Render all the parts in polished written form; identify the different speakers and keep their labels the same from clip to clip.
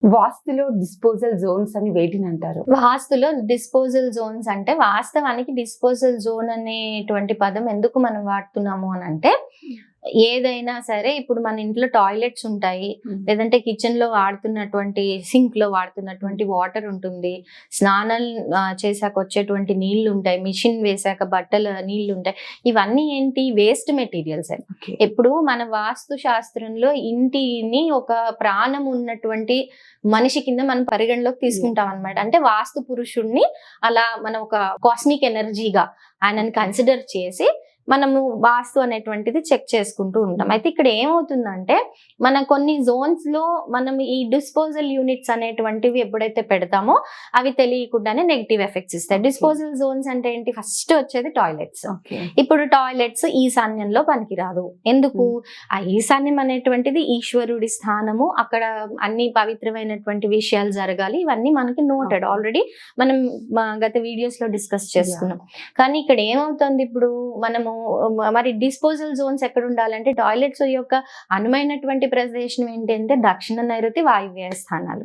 Speaker 1: వాస్తులో disposal Jones అని వేటిని అంటారు?
Speaker 2: వాస్తులో డిస్పోజల్ జోన్స్ అంటే వాస్తవానికి డిస్పోజల్ జోన్ అనేటువంటి పదం ఎందుకు మనం వాడుతున్నాము అని అంటే, ఏదైనా సరే ఇప్పుడు మన ఇంట్లో టాయిలెట్స్ ఉంటాయి, లేదంటే కిచెన్ లో వాడుతున్నటువంటి సింక్ లో వాడుతున్నటువంటి వాటర్ ఉంటుంది, స్నానం చేశాక వచ్చేటువంటి నీళ్లు ఉంటాయి, మిషన్ వేసాక బట్టల నీళ్లు ఉంటాయి. ఇవన్నీ ఏంటి? Waste materials. ఎప్పుడు మన వాస్తు శాస్త్రంలో ఇంటిని ఒక ప్రాణం ఉన్నటువంటి మనిషి కింద మనం పరిగణలోకి తీసుకుంటాం అనమాట. అంటే వాస్తు పురుషుణ్ణి అలా మనం ఒక కాస్మిక్ ఎనర్జీగా ఆయనని కన్సిడర్ చేసి మనము వాస్తు అనేటువంటిది చెక్ చేసుకుంటూ ఉంటాం. అయితే ఇక్కడ ఏమవుతుందంటే, మన కొన్ని జోన్స్ లో మనం ఈ డిస్పోజల్ యూనిట్స్ అనేటువంటివి ఎప్పుడైతే పెడతామో అవి తెలియకుండానే నెగిటివ్ ఎఫెక్ట్స్ ఇస్తాయి. డిస్పోజల్ జోన్స్ అంటే ఏంటి? ఫస్ట్ వచ్చేది టాయిలెట్స్. ఇప్పుడు టాయిలెట్స్ ఈశాన్యంలో పనికిరాదు. ఎందుకు? ఆ ఈశాన్యం అనేటువంటిది ఈశ్వరుడి స్థానము, అక్కడ అన్ని పవిత్రమైనటువంటి విషయాలు జరగాలి. ఇవన్నీ మనకి నోటెడ్ ఆల్రెడీ, మనం గత వీడియోస్ లో డిస్కస్ చేసుకున్నాం. కానీ ఇక్కడ ఏమవుతుంది, ఇప్పుడు మనము మరి డిస్పోజల్ జోన్స్ ఎక్కడ ఉండాలంటే, టాయిలెట్స్ యొక్క అనుమైనటువంటి ప్రదేశం ఏంటంటే దక్షిణ నైరుతి వాయువ్య స్థానాలు.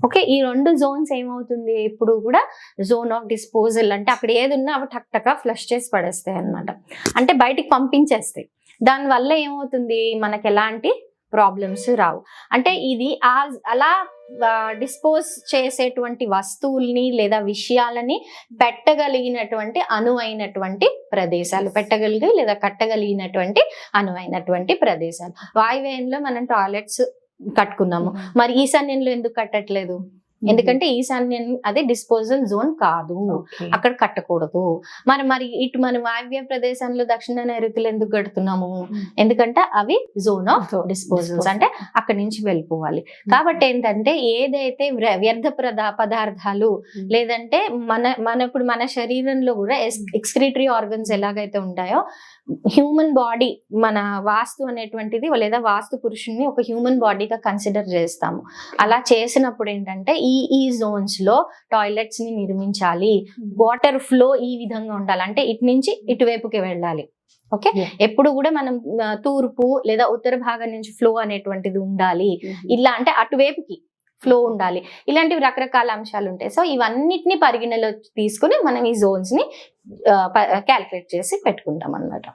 Speaker 2: ఓకే, ఈ రెండు జోన్స్ ఏమవుతుంది ఎప్పుడు కూడా జోన్ ఆఫ్ డిస్పోజల్. అంటే అక్కడ ఏది ఉన్నా అవి టక్ టక్ ఫ్లష్ చేసి పడేస్తాయి అన్నమాట. అంటే బయటికి పంపించేస్తాయి. దానివల్ల ఏమవుతుంది, మనకి ఎలాంటి ప్రాబ్లమ్స్ రావు. అంటే ఇది అలా డిస్పోజ్ చేసేటువంటి వస్తువుల్ని లేదా విషయాలని పెట్టగలిగినటువంటి అనువైనటువంటి ప్రదేశాలు, పెట్టగలిగి లేదా కట్టగలిగినటువంటి అనువైనటువంటి ప్రదేశాలు. వాయువ్యంలో మనం టాయిలెట్స్ కట్టుకున్నాము, మరి ఈశాన్యంలో ఎందుకు కట్టట్లేదు? ఎందుకంటే ఈశాన్యం అది డిస్పోజల్ జోన్ కాదు, అక్కడ కట్టకూడదు. మరి ఇటు మన వాయువ్య ప్రదేశంలో దక్షిణ నైరుతులు ఎందుకు కడుతున్నాము? ఎందుకంటే అవి జోన్ ఆఫ్ డిస్పోజల్స్, అంటే అక్కడి నుంచి వెళ్ళిపోవాలి. కాబట్టి ఏంటంటే, ఏదైతే వ్యర్థ పదార్థాలు లేదంటే ఇప్పుడు మన శరీరంలో కూడా ఎక్స్క్రీటరీ ఆర్గన్స్ ఎలాగైతే ఉంటాయో, హ్యూమన్ బాడీ, మన వాస్తు అనేటువంటిది లేదా వాస్తు పురుషుని ఒక హ్యూమన్ బాడీగా కన్సిడర్ చేస్తాము. అలా చేసినప్పుడు ఏంటంటే, ఈ జోన్స్ లో టాయిలెట్స్ ని నిర్మించాలి. వాటర్ ఫ్లో ఈ విధంగా ఉండాలి, అంటే ఇటు నుంచి ఇటువైపుకి వెళ్ళాలి. ఓకే, ఎప్పుడు కూడా మనం తూర్పు లేదా ఉత్తర భాగం నుంచి ఫ్లో అనేటువంటిది ఉండాలి. ఇలా అంటే అటువైపుకి ఫ్లో ఉండాలి. ఇలాంటివి రకరకాల అంశాలు ఉంటాయి. సో ఇవన్నిటిని పరిగణలో తీసుకుని మనం ఈ జోన్స్ ని క్యాల్కులేట్ చేసి పెట్టుకుంటాం అన్నమాట.